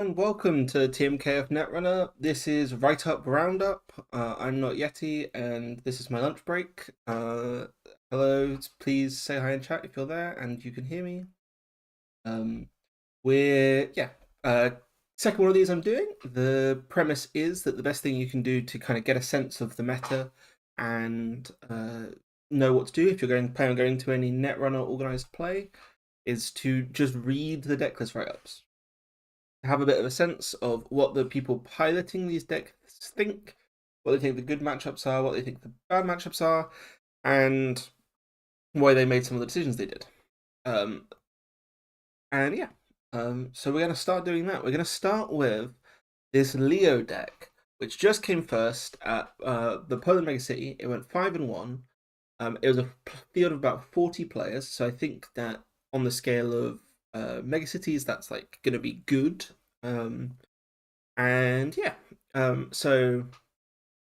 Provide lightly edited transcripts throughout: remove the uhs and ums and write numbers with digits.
And welcome to TMKF Netrunner. This is Write Up Roundup. I'm not Yeti, and this is my lunch break. Hello, please say hi in chat if you're there and you can hear me. Um, we're uh, second one of these I'm doing. The premise is that the best thing you can do to kind of get a sense of the meta and know what to do if you're plan on going to any Netrunner organized play is to just read the decklist write-ups, have a bit of a sense of what the people piloting these decks think, what they think the good matchups are, what they think the bad matchups are, and why they made some of the decisions they did. Um, and yeah, so we're going to start doing that. We're going to start with this Leo deck, which just came first at the Poland Mega City. It went 5-1. It was a field of about 40 players, so I think that on the scale of mega cities, that's like going to be good. And yeah, so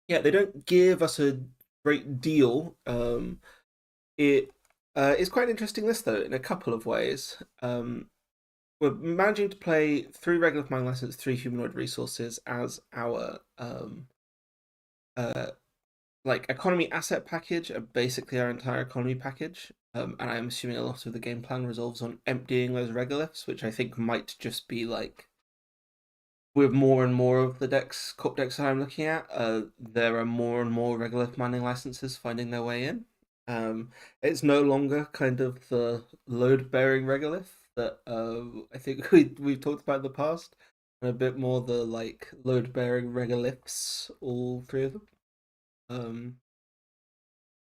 yeah, they don't give us a great deal. It is quite an interesting list though in a couple of ways. We're managing to play 3 regular mining license, 3 humanoid resources as our uh, like economy asset package, basically our entire economy package. And I'm assuming a lot of the game plan resolves on emptying those regoliths, which I think might just be like with more and more of the corp decks that I'm looking at, there are more and more regolith mining licenses finding their way in. It's no longer kind of the load-bearing regolith that I think we've talked about in the past, and a bit more the like load-bearing regoliths, all 3 of them. Um,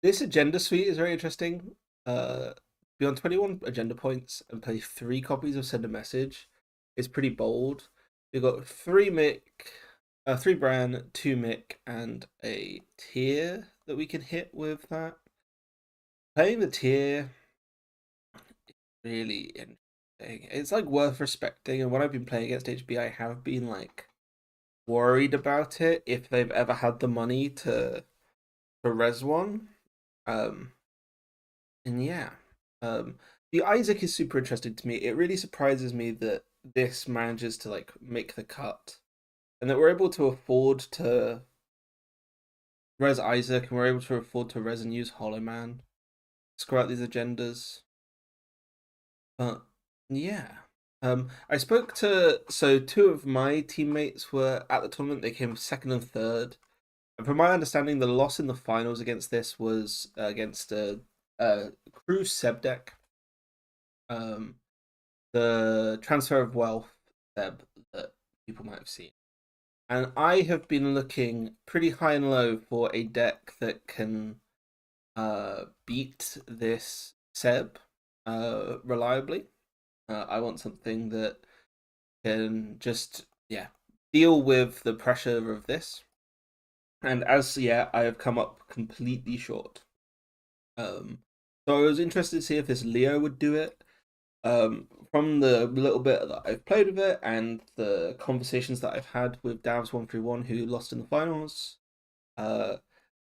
this agenda suite is very interesting. Be on 21 agenda points and play 3 copies of Send a Message is pretty bold. We've got 3 Bran, 2 Mick, and a tier that we can hit with that. Playing the tier is really interesting. It's like worth respecting, and when I've been playing against HB, I have been like worried about it if they've ever had the money to res one. Um, and yeah, the Isaac is super interesting to me. It really surprises me that this manages to like make the cut, and that we're able to afford to res Isaac, and we're able to afford to res and use Hollow Man, screw out these agendas. But yeah, I spoke to 2 of my teammates were at the tournament. They came second and third, and from my understanding, the loss in the finals against this was against a Crew Seb deck. Um, the Transfer of Wealth Seb that people might have seen. And I have been looking pretty high and low for a deck that can beat this Seb reliably. I want something that can just deal with the pressure of this. And as I have come up completely short. So I was interested to see if this Leo would do it. From the little bit that I've played with it and the conversations that I've had with Davs131 who lost in the finals, uh,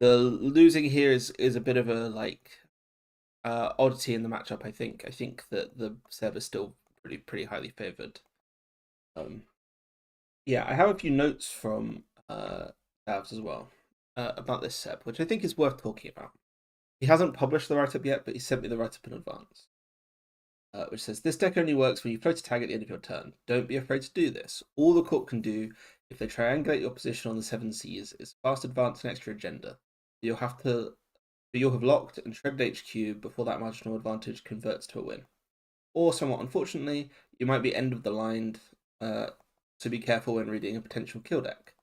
the losing here is a bit of a like oddity in the matchup. I think that the Seb is still pretty highly favored. Um, yeah, I have a few notes from Davs as well about this Seb, which I think is worth talking about. He hasn't published the write up yet, but he sent me the write up in advance. Which says, this deck only works when you float a tag at the end of your turn. Don't be afraid to do this. All the court can do, if they triangulate your position on the 7 seas, is fast advance and extra agenda. You'll have locked and shredded HQ before that marginal advantage converts to a win. Or, somewhat unfortunately, you might be end of the line, so be careful when reading a potential kill deck.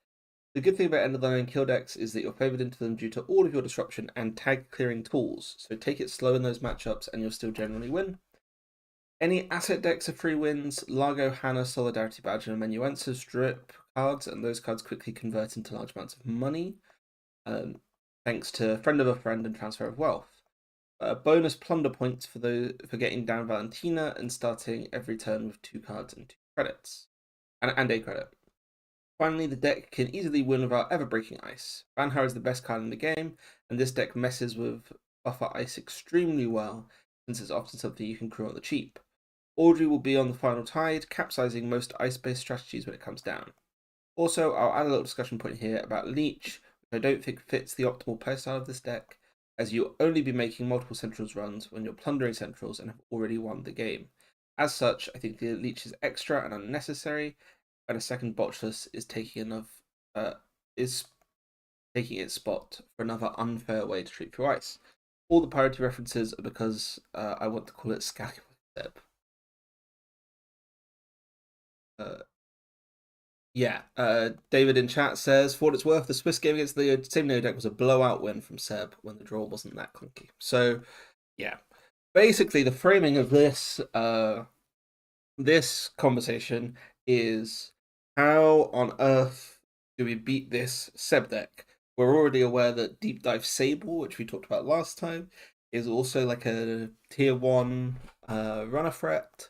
The good thing about end of the line kill decks is that you're favored into them due to all of your disruption and tag clearing tools, so take it slow in those matchups and you'll still generally win. Any asset decks are free wins. Largo, Hannah, Solidarity Badge, and Amanuensis drip cards, and those cards quickly convert into large amounts of money, thanks to Friend of a Friend and Transfer of Wealth. Bonus plunder points for getting down Valentina and starting every turn with 2 cards and 2 credits, and a credit. Finally, the deck can easily win without ever breaking ice. Banhar is the best card in the game, and this deck messes with buffer ice extremely well, since it's often something you can crew on the cheap. Audrey will be on the final tide, capsizing most ice-based strategies when it comes down. Also, I'll add a little discussion point here about Leech, which I don't think fits the optimal playstyle of this deck, as you'll only be making multiple Centrals runs when you're plundering Centrals and have already won the game. As such, I think the Leech is extra and unnecessary, and a second Botchless is taking its spot for another unfair way to treat through ice. All the priority references are because I want to call it Scallywag Seb. Yeah, David in chat says, for what it's worth, the Swiss game against the same Neo deck was a blowout win from Seb when the draw wasn't that clunky. So, yeah. Basically, the framing of this conversation is how on earth do we beat this Seb deck? We're already aware that Deep Dive Sable, which we talked about last time, is also like a tier 1 runner threat.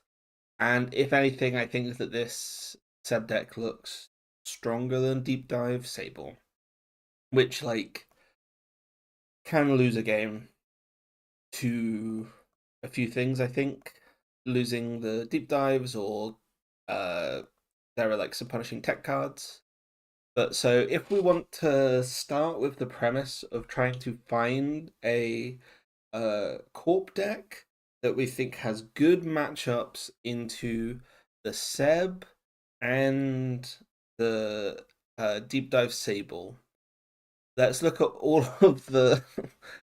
And if anything, I think that this Seb deck looks stronger than Deep Dive Sable, which like can lose a game to a few things. I think losing the deep dives, or there are like some punishing tech cards. But so if we want to start with the premise of trying to find a corp deck that we think has good matchups into the Seb and the deep dive Sable, let's look at all of the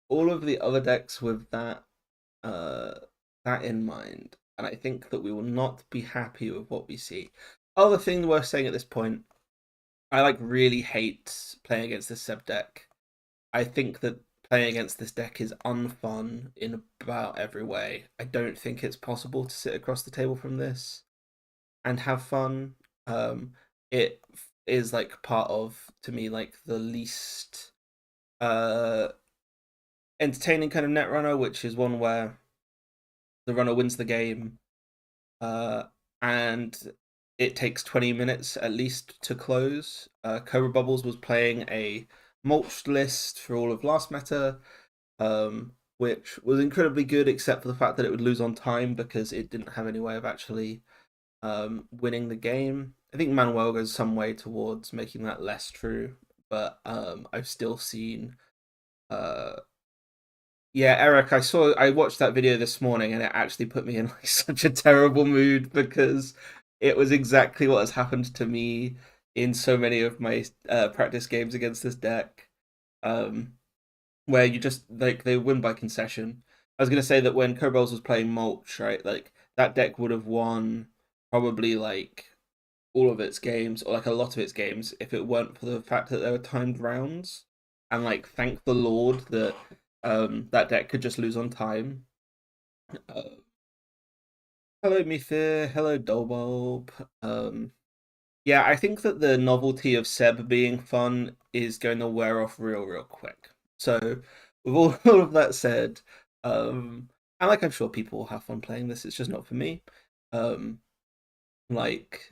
all of the other decks with that in mind, and I think that we will not be happy with what we see. Other thing worth saying at this point, I like really hate playing against this Seb deck. I think that playing against this deck is unfun in about every way. I don't think it's possible to sit across the table from this and have fun. It is like part of, to me, like the least entertaining kind of net runner, which is one where the runner wins the game, and it takes 20 minutes at least to close. Cobra Bubbles was playing a mulched list for all of last meta, which was incredibly good, except for the fact that it would lose on time because it didn't have any way of actually winning the game. I think Manuel goes some way towards making that less true, but I've still seen yeah, Eric, I watched that video this morning and it actually put me in like such a terrible mood because it was exactly what has happened to me in so many of my practice games against this deck. Um, where you just like they win by concession. I was gonna say that when Kobolds was playing Mulch, right, like that deck would have won probably like all of its games, or like a lot of its games, if it weren't for the fact that there were timed rounds. And like thank the Lord that that deck could just lose on time. Uh, Hello Mifir, hello Dolbulb. Yeah, I think that the novelty of Seb being fun is going to wear off real quick. So with all of that said, and like I'm sure people will have fun playing this, it's just not for me. Um like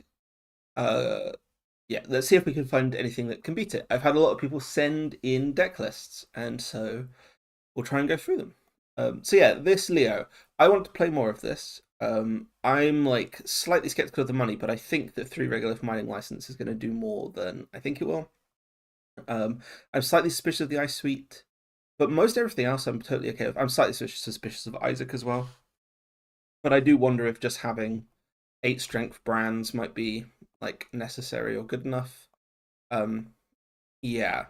yeah, let's see if we can find anything that can beat it. I've had a lot of people send in deck lists, and so we'll try and go through them. So yeah, this Leo, I want to play more of this. I'm like slightly skeptical of the money, but I think that 3 regular mining license is going to do more than I think it will. I'm slightly suspicious of the Ice Suite, but most everything else I'm totally okay with. I'm slightly suspicious of Isaac as well, but I do wonder if just having 8 strength brands might be like necessary or good enough. Yeah,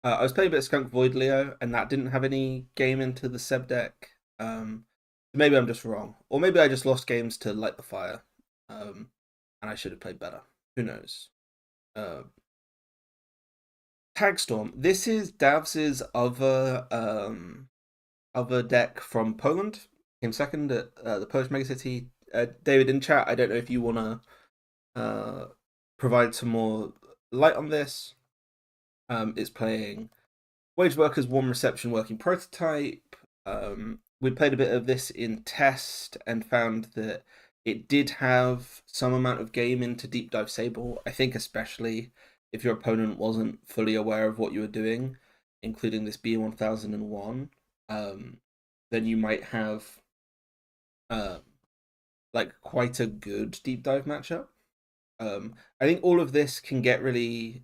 I was playing a bit of Skunk Void Leo, and that didn't have any game into the Seb deck. Maybe I'm just wrong, or maybe I just lost games to Light the Fire, and I should have played better. Who knows? Uh, Tagstorm. This is Davs's other deck from Poland. Came second at the Polish Megacity. David in chat. I don't know if you want to provide some more light on this. It's playing Wage Workers Warm Reception Working Prototype. We played a bit of this in test and found that it did have some amount of game into Deep Dive Sable. I think especially if your opponent wasn't fully aware of what you were doing, including this B1001, then you might have like quite a good deep dive matchup. I think all of this can get really.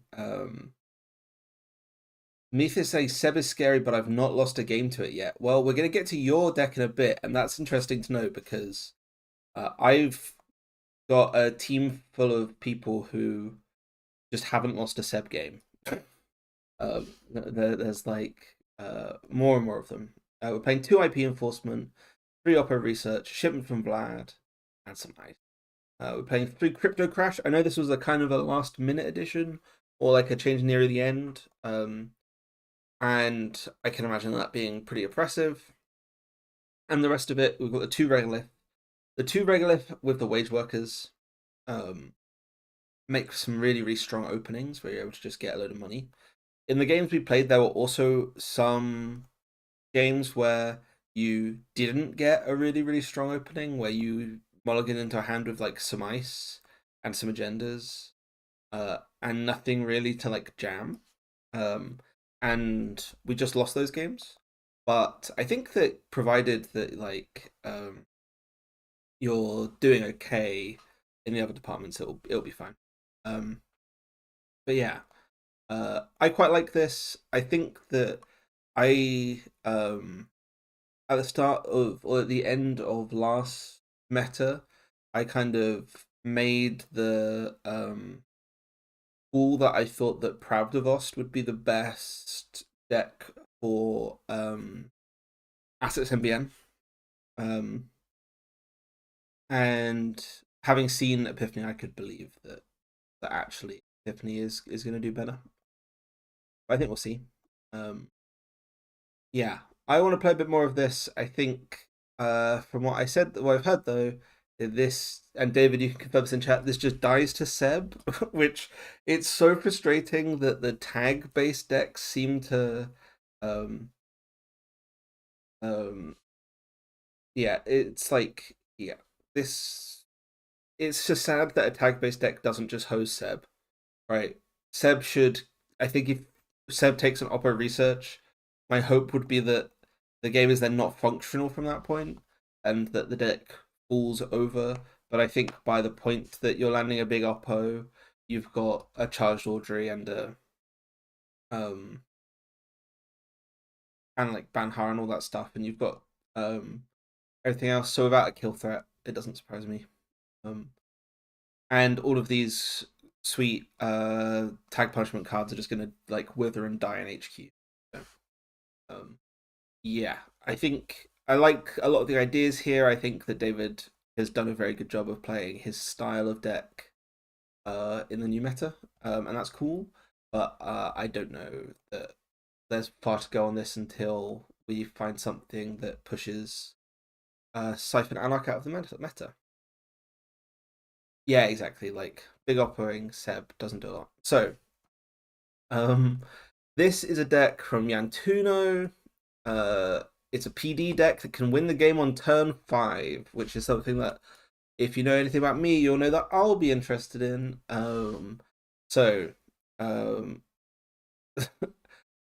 Mephis says Seb is scary, but I've not lost a game to it yet. Well, we're going to get to your deck in a bit, and that's interesting to know because I've got a team full of people who just haven't lost a Seb game. There's like more and more of them. We're playing 2 IP Enforcement, 3 Opera Research, Shipment from Vlad, and some ice. We're playing 3 Crypto Crash. I know this was a kind of a last minute addition or like a change near the end. And I can imagine that being pretty oppressive. And the rest of it, we've got the 2 Regolith. The 2 Regolith with the Wage Workers make some really, really strong openings where you're able to just get a load of money. In the games we played, there were also some games where you didn't get a really, really strong opening, where you mulligan into a hand with like some ice and some agendas, and nothing really to like jam. And we just lost those games. But I think that provided that like you're doing okay in the other departments, it'll be fine. Um, but yeah, I quite like this. I think that I at the start of or at the end of last meta, I kind of made the pool that I thought that Pravdavost would be the best deck for assets MBN. Um, and having seen Epiphany, I could believe that actually Epiphany is going to do better. I think we'll see. Um, yeah, I want to play a bit more of this. I think from what I said, what I've heard though, this and David, you can confirm this in chat. This just dies to Seb, which it's so frustrating that the tag based decks seem to, um, um, yeah, it's like yeah, this. It's just sad that a tag based deck doesn't just hose Seb, right? Seb should. I think if Seb takes an Oppo research, my hope would be that the game is then not functional from that point, and that the deck falls over. But I think by the point that you're landing a big Oppo, you've got a charged Audrey um and like Banhar and all that stuff, and you've got everything else. So without a kill threat, it doesn't surprise me. Um, and all of these sweet tag punishment cards are just gonna like wither and die in HQ. So, um, yeah, I think I like a lot of the ideas here. I think that David has done a very good job of playing his style of deck in the new meta, and that's cool. But I don't know that there's far to go on this until we find something that pushes Siphon Anarch out of the meta. Yeah, exactly. Like big operating Seb doesn't do a lot. So, um, this is a deck from Yantuno. Uh, it's a PD deck that can win the game on turn 5, which is something that, if you know anything about me, you'll know that I'll be interested in. So, um,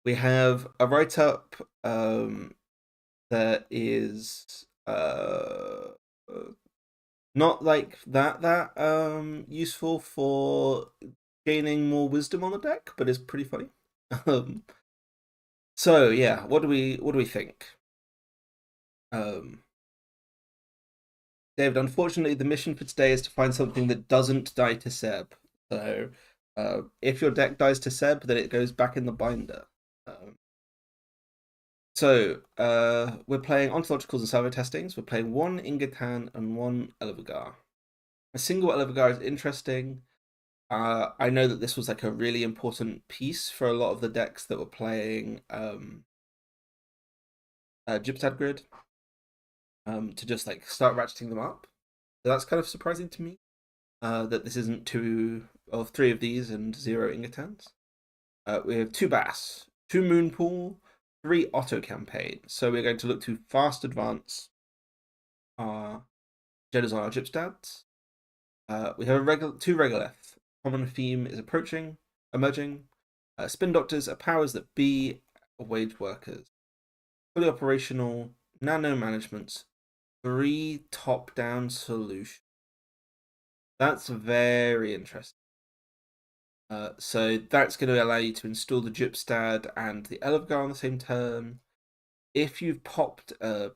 we have a write up that is not like that useful for gaining more wisdom on the deck, but it's pretty funny. Um, so yeah, what do we think? Um, David, unfortunately, the mission for today is to find something that doesn't die to Seb. So if your deck dies to Seb, then it goes back in the binder. So we're playing ontologicals and servo testings. We're playing 1 Ingatan and 1 Elevagar. A single Elevagar is interesting. I know that this was like a really important piece for a lot of the decks that were playing Gypstad Grid to just like start ratcheting them up. So that's kind of surprising to me that this isn't 2 of 3 of these and 0 Ingatans. We have 2 Bass, 2 Moonpool, 3 Auto Campaign. So we're going to look to fast advance our Jeddas on our Gypstads. We have 2 Regolith. Common theme is emerging. Spin Doctors are powers that be wage workers. Fully operational, nano managements, 3 top-down solutions. That's very interesting. So that's going to allow you to install the Gypstad and the Elevgar on the same turn. If you've popped a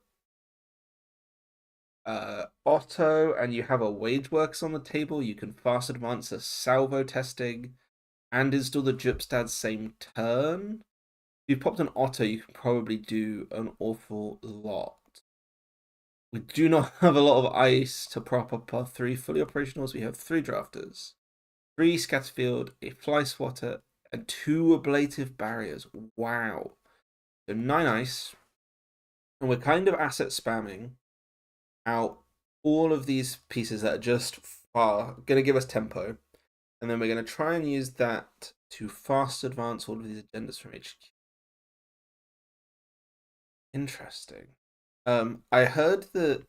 Otto and you have a Wageworks on the table, you can fast advance a salvo testing and install the Gypstad same turn. If you popped an Otto, you can probably do an awful lot. We do not have a lot of ice to prop up our 3 fully operationals. We have 3 drafters, 3 Scatterfield, a Fly Swatter, and 2 ablative barriers. Wow. So 9 ice. And we're kind of asset spamming out all of these pieces that are just going to give us tempo. And then we're going to try and use that to fast advance all of these agendas from HQ. Interesting. I heard that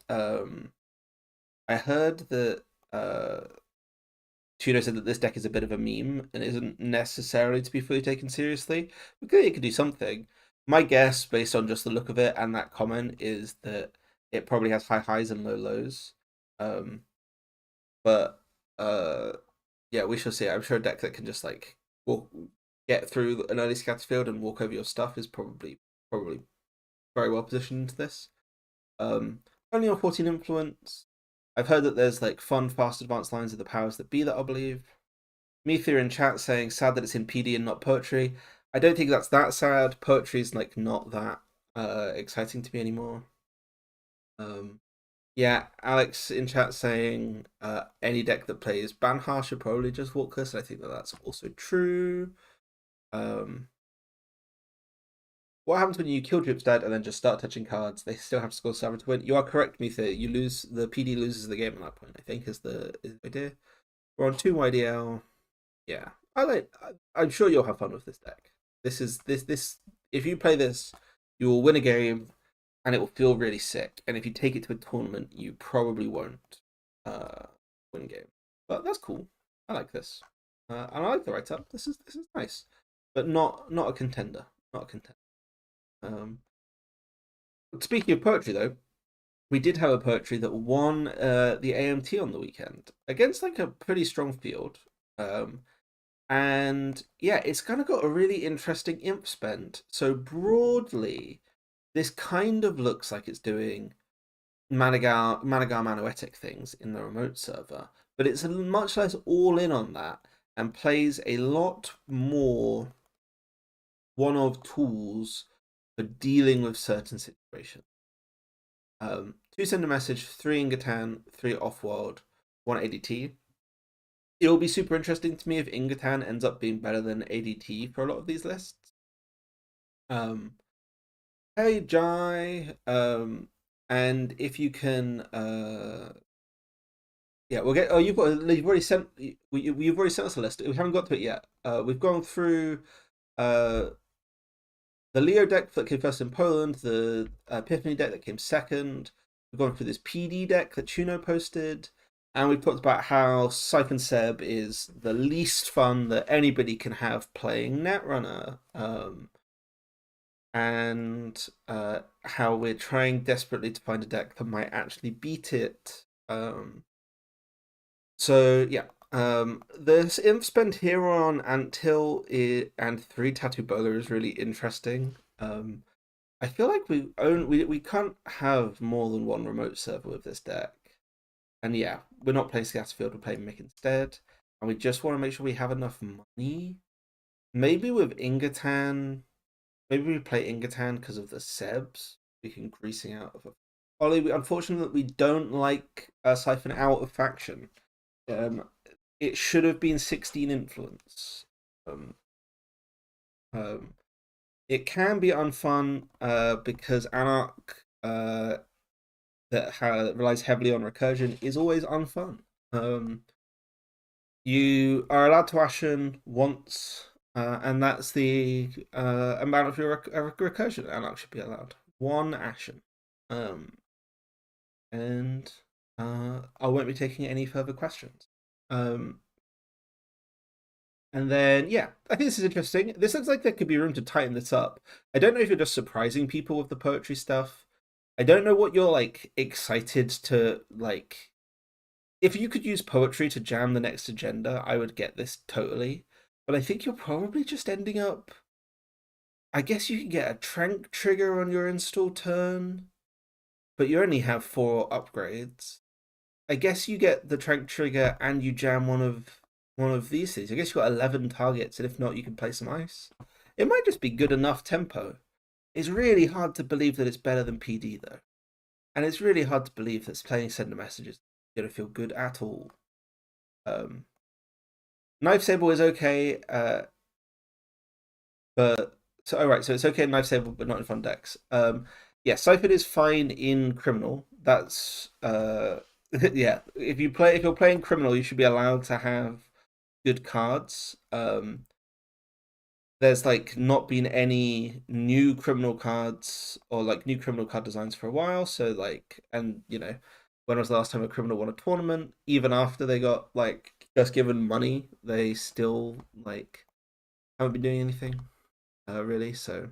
Tuno said that this deck is a bit of a meme and isn't necessarily to be fully taken seriously. But clearly it could do something. My guess, based on just the look of it and that comment, is that it probably has high highs and low lows. But yeah, we shall see. I'm sure a deck that can just like get through an early scatter field and walk over your stuff is probably very well positioned into this. Only on 14 influence. I've heard that there's like fun, fast advanced lines of the powers that be that I'll believe. Meteor in chat saying sad that it's in PD and not poetry. I don't think that's that sad. Poetry is like not that exciting to me anymore. Yeah, Alex in chat saying any deck that plays Banhar should probably just walk this. I think that that's also true. What happens when you kill Dripstad and then just start touching cards? They still have to score 7 to win. You are correct, Metha. You lose. The PD loses the game at that point, I think, is the idea. We're on 2 YDL. Yeah. I'm sure you'll have fun with this deck. This if you play this, you will win a game and it will feel really sick. And if you take it to a tournament, you probably won't win a game. But that's cool. I like this. And I like the write-up. This is nice. But not a contender. Not a contender. Speaking of poetry, though, we did have a poetry that won the AMT on the weekend against like a pretty strong field. And yeah, it's kind of got a really interesting imp spend. So broadly, this kind of looks like it's doing Managar Manoetic things in the remote server, but it's much less all in on that and plays a lot more one of tools for dealing with certain situations. 2 send a message, 3 Ingatan, 3 off-world, 1 ADT. It'll be super interesting to me if Ingatan ends up being better than ADT for a lot of these lists. Hey Jai, and if you can, yeah, we'll get. Oh, you've already sent. You've already sent us a list. We haven't got to it yet. We've gone through the Leo deck that came first in Poland, the Epiphany deck that came second. We've gone through this PD deck that Chuno posted, and we've talked about how Siphon Seb is the least fun that anybody can have playing Netrunner, and how we're trying desperately to find a deck that might actually beat it. So yeah, this imp spend here on Anthill and 3 Tattoo Bowler is really interesting. I feel like we can't have more than 1 remote server with this deck. And yeah, we're not playing Scatterfield, we're playing Mick instead. And we just want to make sure we have enough money. Maybe with Ingatan, maybe we play Ingatan because of the Sebs. We can greasing out of a Ollie, unfortunately, we don't like Siphon out of faction. It should have been 16 influence. It can be unfun because Anarch that relies heavily on recursion is always unfun. You are allowed to Ashen once, and that's the amount of your recursion Anarch should be allowed. 1 Ashen. And I won't be taking any further questions. And then, yeah, I think this is interesting. This looks like there could be room to tighten this up. I don't know if you're just surprising people with the poetry stuff, I don't know what you're like excited to like. If you could use poetry to jam the next agenda, I would get this totally. But I think you're probably just ending up. I guess you can get a trank trigger on your install turn, but you only have 4 upgrades. I guess you get the trank trigger and you jam one of these things. I guess you got 11 targets, and if not, you can play some ice. It might just be good enough tempo. It's really hard to believe that it's better than PD though, and it's really hard to believe that playing sender messages gonna feel good at all. Um, Knife Sable is okay, but so all right, so it's okay in Knife Sable, but not in fun decks. Yeah, Siphon is fine in Criminal. That's yeah. If you're playing Criminal, you should be allowed to have good cards. There's like not been any new Criminal cards or like new Criminal card designs for a while. So like, and when was the last time a Criminal won a tournament? Even after they got like just given money, they still like haven't been doing anything really. So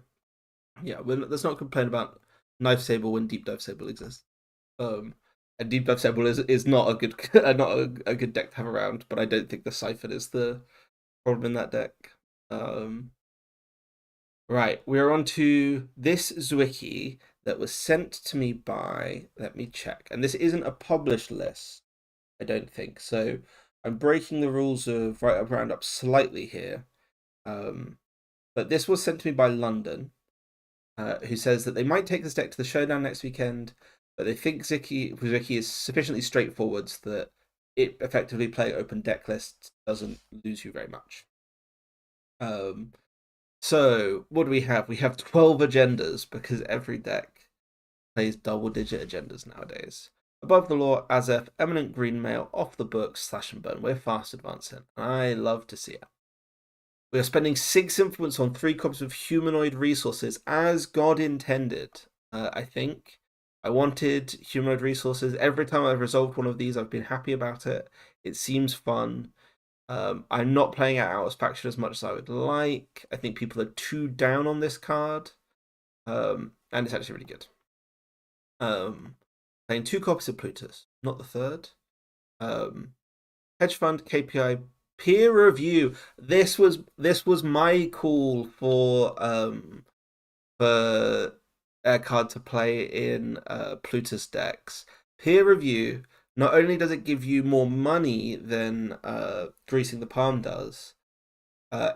yeah, let's not complain about Knife Sable when Deep Dive Sable exists. Um, and Deep Dive Sable is not a good not a good deck to have around, but I don't think the Siphon is the problem in that deck. Right, we're on to this Zwicky that was sent to me by, let me check, and this isn't a published list, I don't think. So I'm breaking the rules of Right Up Roundup slightly here. But this was sent to me by London, who says that they might take this deck to the showdown next weekend, but they think Ziki is sufficiently straightforward that it effectively playing open deck lists doesn't lose you very much. So what do we have? We have 12 agendas because every deck plays double-digit agendas nowadays. Above the Law, Azef, Eminent Greenmail, Off the Books, Slash and Burn. We're fast advancing. I love to see it. We are spending 6 influence on 3 copies of humanoid resources as God intended. I think I wanted humanoid resources. Every time I've resolved one of these, I've been happy about it. It seems fun. I'm not playing out as faction as much as I would like. I think people are too down on this card, and it's actually really good. Playing 2 copies of Plutus, not the third. Hedge fund KPI peer review. This was my call for a card to play in Plutus decks. Peer review. Not only does it give you more money than Greasing the Palm does,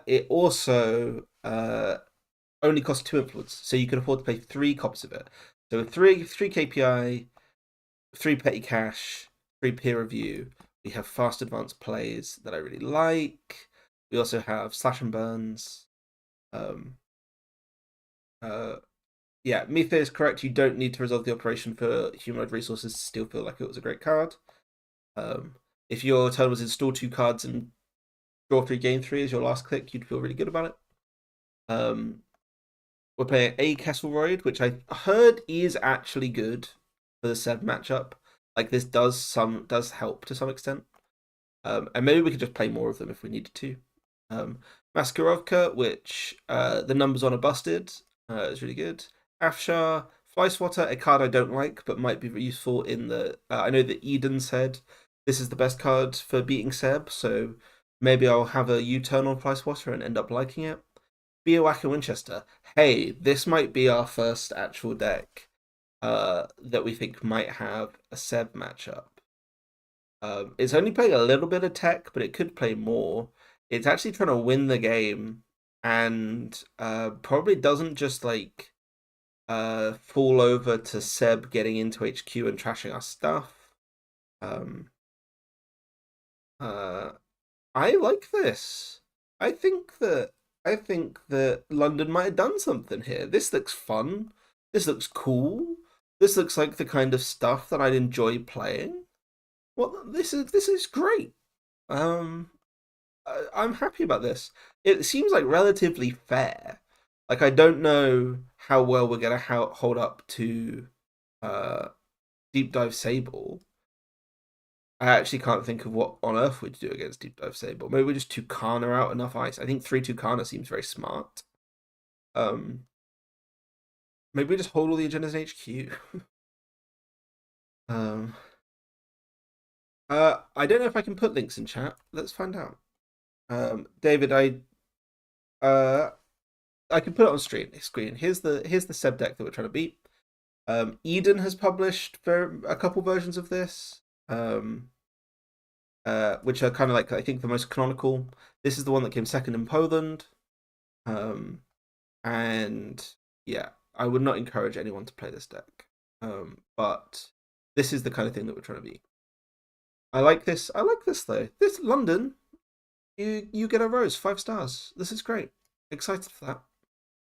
it also only costs 2 influence, so you can afford to play 3 copies of it. So 3 KPI, 3 petty cash, 3 peer review. We have fast advanced plays that I really like. We also have slash and burns. Yeah, Mife is correct. You don't need to resolve the operation for humanoid resources to still feel like it was a great card. If your turn was install 2 cards and draw 3, gain 3 as your last click, you'd feel really good about it. We're playing a Castleroid, which I heard is actually good for the Seb matchup. Like this does help to some extent. And maybe we could just play more of them if we needed to. Maskarovka, which the numbers on are busted. It's really good. Afshar, Fly Swatter, a card I don't like, but might be useful in the. I know that Eden said this is the best card for beating Seb, so maybe I'll have a U-turn on Fly Swatter and end up liking it. Biowacker Winchester. Hey, this might be our first actual deck that we think might have a Seb matchup. It's only playing a little bit of tech, but it could play more. It's actually trying to win the game, and probably doesn't just like fall over to Seb getting into HQ and trashing our stuff. I like this. I think that London might have done something here. This looks fun. This looks cool. This looks like the kind of stuff that I'd enjoy playing. Well, this is great. I'm happy about this. It seems like relatively fair. Like I don't know how well we're gonna hold up to Deep Dive Sable. I actually can't think of what on earth we'd do against Deep Dive Sable. Maybe we just Tucana out enough ice. I think 3 Tucana seems very smart. Maybe we just hold all the agendas in HQ. Um, I don't know if I can put links in chat. Let's find out. David, uh, I can put it on screen. Here's the Seb deck that we're trying to beat. Eden has published a couple versions of this, which are kind of like I think the most canonical. This is the one that came second in Poland, and yeah, I would not encourage anyone to play this deck. But this is the kind of thing that we're trying to beat. I like this. I like this though. This London, you get a rose, 5 stars. This is great. Excited for that.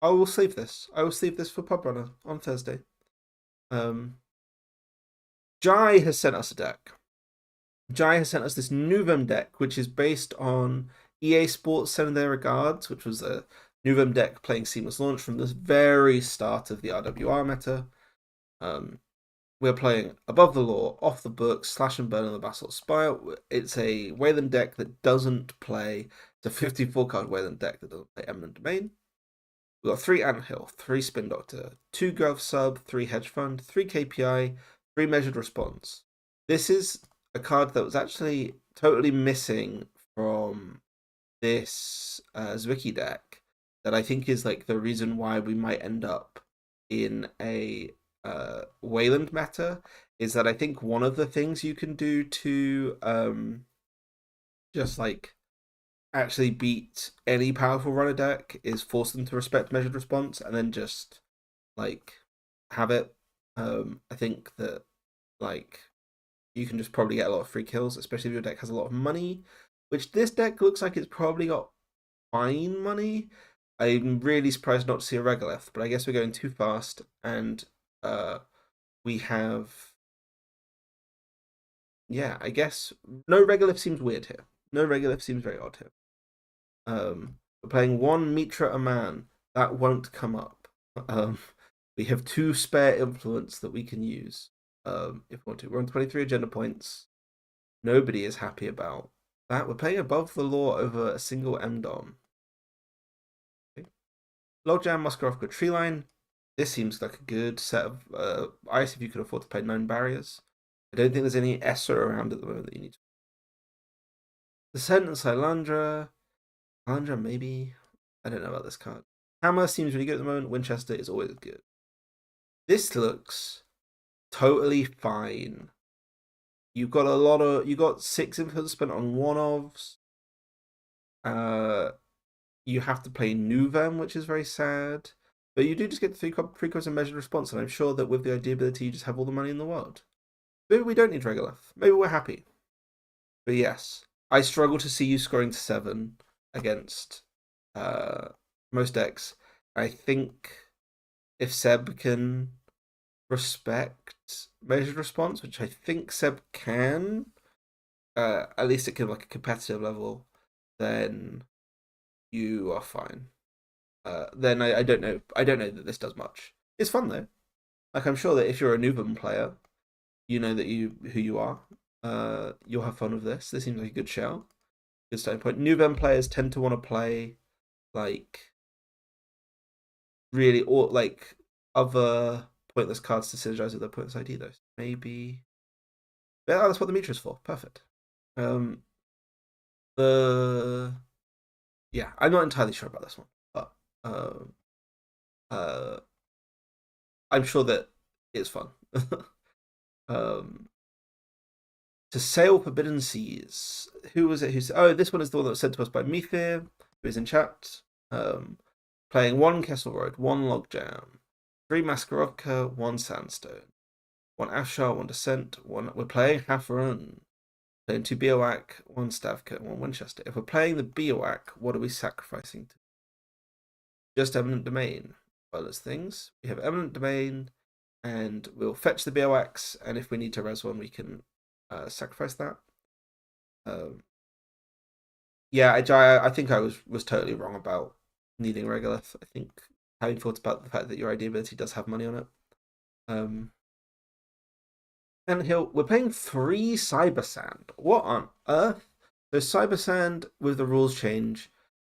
I will save this. I will save this for Pub Runner on Thursday. Jai has sent us a deck. Jai has sent us this Nuvem deck, which is based on EA Sports Send Their Regards, which was a Nuvem deck playing Seamless Launch from the very start of the RWR meta. We're playing Above the Law, Off the Books, Slash and Burn on the Basalt Spire. It's a Wayland deck that doesn't play. It's a 54 card Wayland deck that doesn't play Eminent Domain. We've got 3 Anthill, 3 Spin Doctor, 2 Gov Sub, 3 Hedge Fund, 3 KPI, 3 Measured Response. This is a card that was actually totally missing from this Ziki deck that I think is like the reason why we might end up in a Wayland meta, is that I think one of the things you can do to just like actually beat any powerful runner deck is force them to respect Measured Response and then just like have it. I think that like you can just probably get a lot of free kills, especially if your deck has a lot of money, which this deck looks like it's probably got fine money. I'm really surprised not to see a Regolith, but I guess we're going too fast, and we have, yeah, I guess no Regolith seems weird here. No Regolith seems very odd here. We're playing 1 Mitra a man. That won't come up. We have 2 spare influence that we can use if we want to. We're on 23 agenda points. Nobody is happy about that. We're playing Above the Law over a single Endon. Okay. Logjam, Muskarovka, Treeline. This seems like a good set of ice if you can afford to play 9 barriers. I don't think there's any Esser around at the moment that you need to. The Sentence, Ilandra. Ilandra, maybe? I don't know about this card. Hammer seems really good at the moment. Winchester is always good. This looks totally fine. You got 6 influence spent on one-ofs. You have to play Nuvem, which is very sad. But you do just get 3 cards and Measured Response, and I'm sure that with the ID ability, you just have all the money in the world. Maybe we don't need Regolith. Maybe we're happy. But yes, I struggle to see you scoring to 7 against most decks. I think if Seb can respect Measured Response, which I think Seb can, at least at like a competitive level, then you are fine. Then I don't know. I don't know that this does much. It's fun though. Like I'm sure that if you're a Nuvem player, you know that who you are. You'll have fun with this. This seems like a good shout. Good starting point. Nuvem players tend to want to play like really or like other pointless cards to synergize with their pointless ID though. Maybe. Yeah, that's what the Mitra is for. Perfect. The yeah, I'm not entirely sure about this one, but I'm sure that it's fun. To sail Forbidden Seas. Who was it? Oh, this one is the one that was sent to us by Mithir, who is in chat. Playing 1 Kessel Road, 1 Logjam, 3 Maskarovka, 1 Sandstone, 1 Afshar, 1 Descent, 1. We're playing Hafarun. Playing 2 Biowac, 1 Stavka, 1 Winchester. If we're playing the Biowac, what are we sacrificing to? Just Eminent Domain. Well, as things. We have Eminent Domain, and we'll fetch the Biowacs, and if we need to res one, we can sacrifice that. Yeah, I think I was totally wrong about needing Regolith. I think having thought about the fact that your ID ability does have money on it. And we're playing 3 Cyber Sand. What on earth? So Cyber Sand with the rules change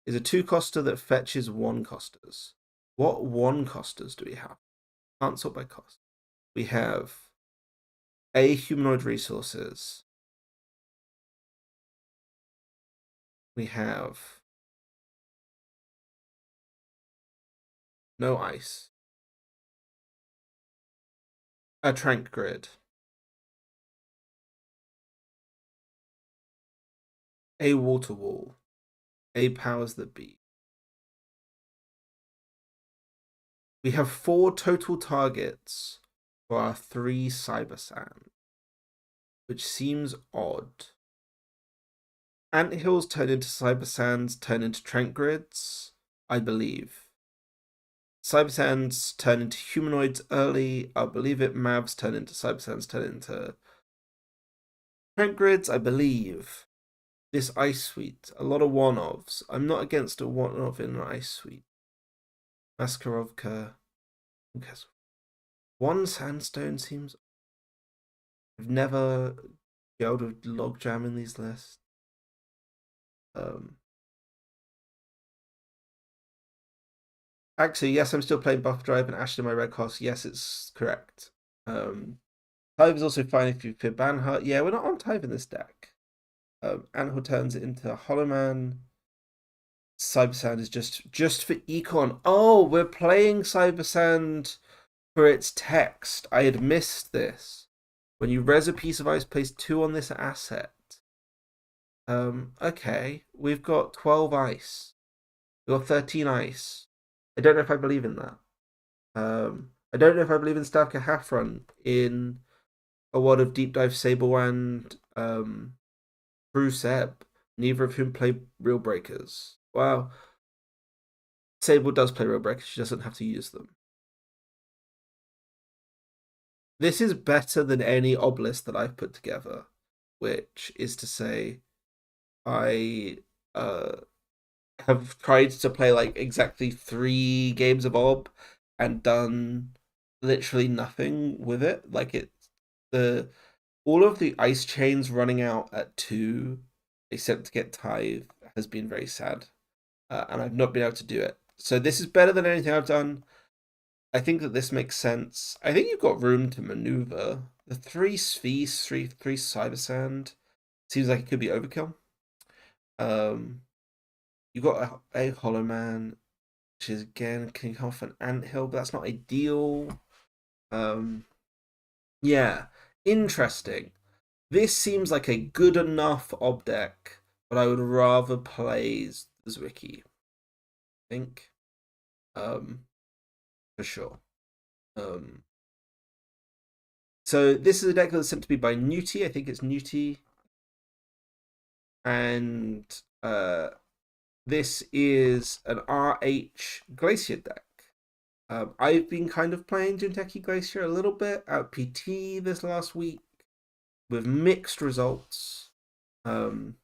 is a 2-coster that fetches 1-costers. What 1-costers do we have? Can't sort by cost. We have A humanoid resources. We have no ice. A trank grid. A water wall. A powers that be. We have 4 total targets for our 3 cyber sand, which seems odd. Anthills turn into cyber sands, turn into trank grids, I believe. Cyber sands turn into humanoids early, I believe it. Mavs turn into cyber sands, turn into trank grids, I believe. This ice suite, a lot of one-offs. I'm not against a one-off in an ice suite. Maskarovka. One sandstone seems. I've never been able to logjam in these lists. Actually, yes, I'm still playing Buff Drive and Ashton my red cost. Yes, it's correct. Tithe is also fine if you play Banhart. Yeah, we're not on Tithe in this deck. Anhel turns it into Hollow Man. Cyber Sand is just for Econ. Oh, we're playing Cyber Sand for its text. I had missed this. When you res a piece of ice, place 2 on this asset. Okay, we've got 12 ice. We've got 13 ice. I don't know if I believe in that. I don't know if I believe in Stavka Hafrun in a lot of Deep Dive Sable and Bruce Ebb, neither of whom play Real Breakers. Well, Sable does play Real Breakers, she doesn't have to use them. This is better than any obelisk that I've put together, which is to say, I have tried to play like exactly 3 games of Ob and done literally nothing with it. Like all of the ice chains running out at 2, except to get Tithe, has been very sad, and I've not been able to do it. So this is better than anything I've done. I think that this makes sense. I think you've got room to maneuver. The 3 Sphees, 3 Cyber Sand seems like it could be overkill. You got a Hollow Man, which is again can come off an anthill, but that's not ideal. Yeah, interesting. This seems like a good enough ob deck, but I would rather play Ziki. I think, for sure. So this is a deck that's sent to me by Newty. I think it's Newty, and this is an RH Glacier deck. I've been kind of playing Jinteki Glacier a little bit at PT this last week with mixed results. But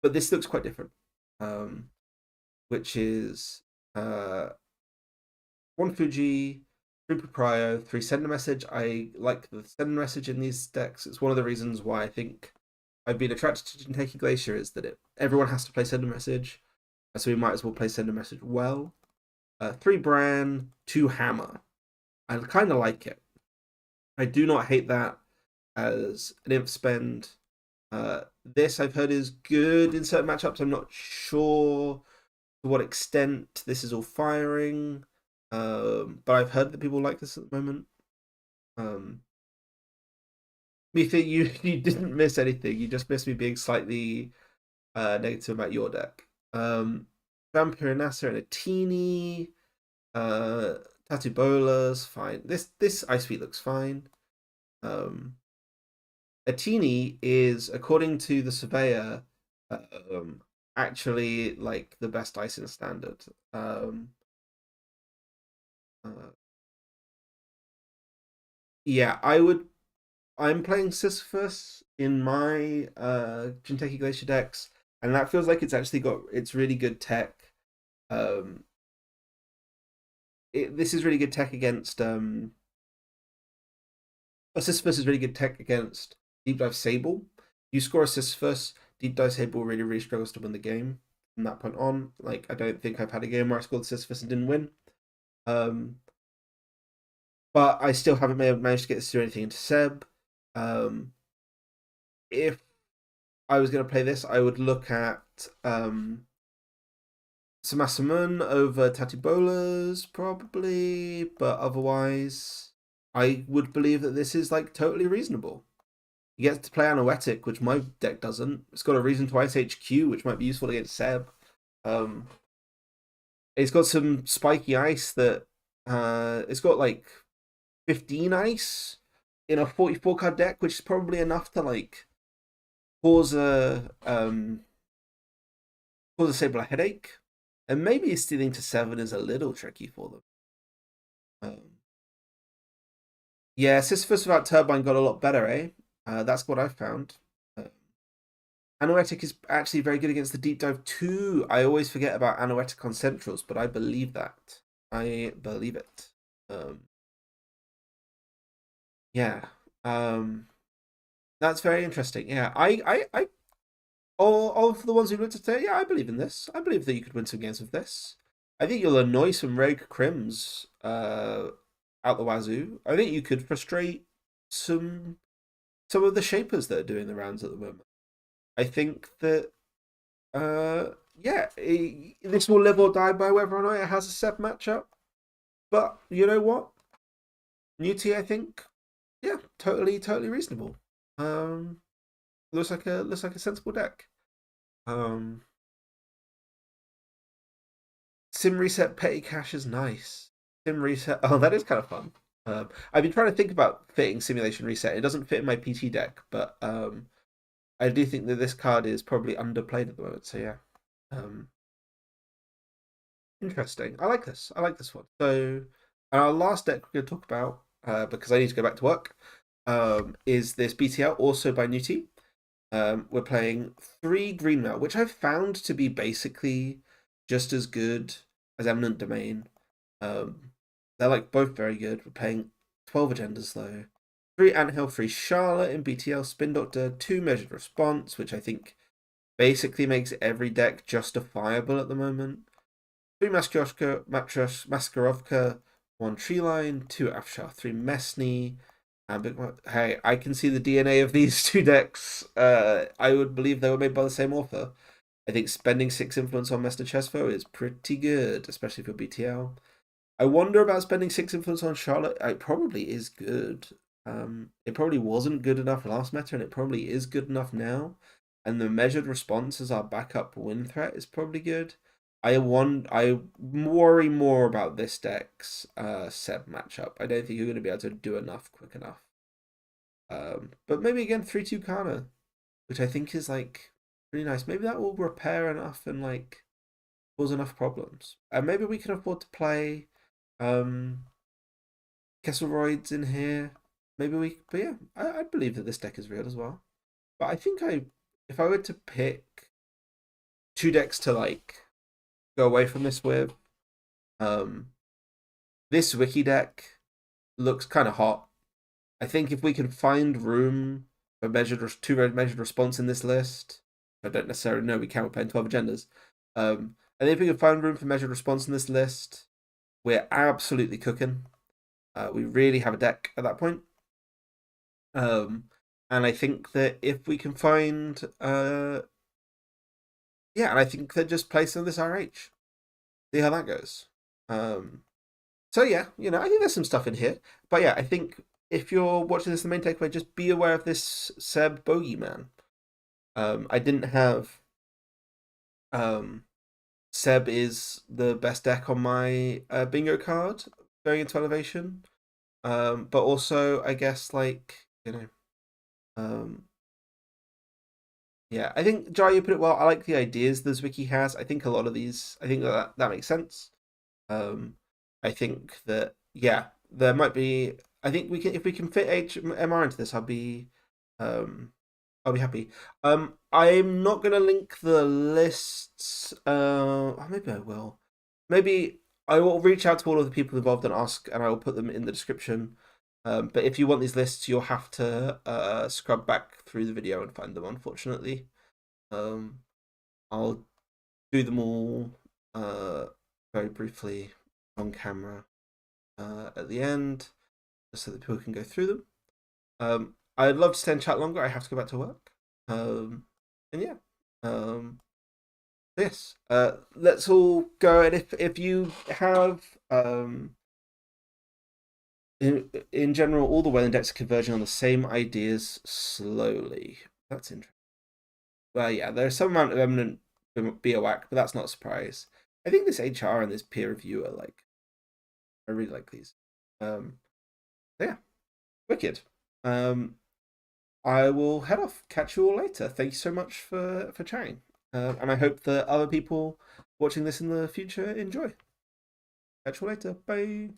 this looks quite different. Which is 1 Fuji, 3 Prio, 3 Send a Message. I like the Send a Message in these decks. It's one of the reasons why I think I've been attracted to Jinteki Glacier is that everyone has to play Send a Message, so we might as well play Send a Message well. 3 Bran, 2 Hammer. I kind of like it. I do not hate that as an imp spend. This I've heard is good in certain matchups. I'm not sure to what extent this is all firing, but I've heard that people like this at the moment. Me think you didn't miss anything. You just missed me being slightly negative about your deck. Vampire Nasa and a teeny. Tattoo Bowlers, fine. This Ice Feet looks fine. Atini is, according to the surveyor, actually like the best ice in a standard. Yeah, I'm playing Sisyphus in my Jinteki Glacier decks, and that feels like it's really good tech. This is really good tech against Sisyphus is really good tech against Deep Dive Sable. You score a Sisyphus, Deep Dive Sable really struggles to win the game from that point on. Like, I don't think I've had a game where I scored Sisyphus and didn't win. But I still haven't managed to get through anything into Seb. If I was going to play this, I would look at Samasamun over Tatibolas, probably, but otherwise, I would believe that this is like totally reasonable. He gets to play Anoetic, which my deck doesn't. It's got a reason to ice HQ, which might be useful against Seb. It's got some spiky ice that it's got like 15 ice in a 44 card deck, which is probably enough to like cause a Sable a headache. And maybe stealing to 7 is a little tricky for them. Yeah, Sisyphus without Turbine got a lot better, eh? That's what I've found. Anoetic is actually very good against the deep dive too. I always forget about Anoetic on Centrals, but I believe that. I believe it. Yeah. That's very interesting. Yeah, all for the ones who looked at it, yeah, I believe in this. I believe that you could win some games with this. I think you'll annoy some Rogue Crims out the wazoo. I think you could frustrate some of the shapers that are doing the rounds at the moment. I think that yeah, this will live or die by whether or not it has a Seb matchup. But you know what? Newty, I think, yeah, totally reasonable. Looks like a sensible deck. Sim Reset Petty Cash is nice. Sim Reset, oh, that is kind of fun. I've been trying to think about fitting Simulation Reset. It doesn't fit in my PT deck, but I do think that this card is probably underplayed at the moment. So yeah, interesting. I like this. I like this one. So our last deck we're going to talk about, because I need to go back to work, is this BTL, also by Newty. We're playing 3 green now, which I've found to be basically just as good as Eminent Domain. They're like both very good. We're playing 12 agendas though. 3 Anthill, 3 Charlotte in BTL, Spin Doctor, 2 Measured Response, which I think basically makes every deck justifiable at the moment. 3 Maskarovka, 1 Treeline, 2 Afshar, 3 Messney. Hey, I can see the DNA of these 2 decks. I would believe they were made by the same author. I think spending 6 influence on Messner Chesfo is pretty good, especially for BTL. I wonder about spending 6 influence on Charlotte. It probably is good. It probably wasn't good enough last meta, and it probably is good enough now. And the measured response as our backup win threat is probably good. I worry more about this deck's Seb matchup. I don't think you're going to be able to do enough quick enough. But maybe again 3-2 Kana, which I think is like pretty nice. Maybe that will repair enough and like cause enough problems. And maybe we can afford to play Kesselroids in here. Maybe but yeah, I believe that this deck is real as well. But I think if I were to pick 2 decks to like go away from this with, this Wiki deck looks kind of hot. I think if we can find room for two measured response in this list, I don't necessarily know we can. We're playing 12 agendas. And if we can find room for measured response in this list, we're absolutely cooking. We really have a deck at that point. And I think that if we can find, yeah, and I think that just play some of this RH, see how that goes. So yeah, I think there's some stuff in here, but yeah, I think if you're watching this, the main takeaway, just be aware of this Seb Bogeyman. I didn't have Seb is the best deck on my bingo card going into Elevation. But also I guess like, yeah, I think Jai, you put it well. I like the ideas the Wiki has. I think a lot of these, I think that makes sense. I think that yeah, there might be. I think we can if we can fit HMR into this, I'll be happy. I'm not gonna link the lists. Maybe I will. Maybe I will reach out to all of the people involved and ask, and I will put them in the description. But if you want these lists, you'll have to scrub back through the video and find them. Unfortunately, I'll do them all very briefly on camera at the end, just so that people can go through them. I'd love to stay and chat longer. I have to go back to work. And yeah. Yes. Let's all go. And if you have in general all the Wayland decks are converging on the same ideas slowly. That's interesting. Well, yeah, there's some amount of eminent BOAC, but that's not a surprise. I think this HR and this peer review are like, I really like these. Yeah, wicked. I will head off. Catch you all later. Thank you so much for chatting, and I hope that other people watching this in the future enjoy. Catch you later. Bye.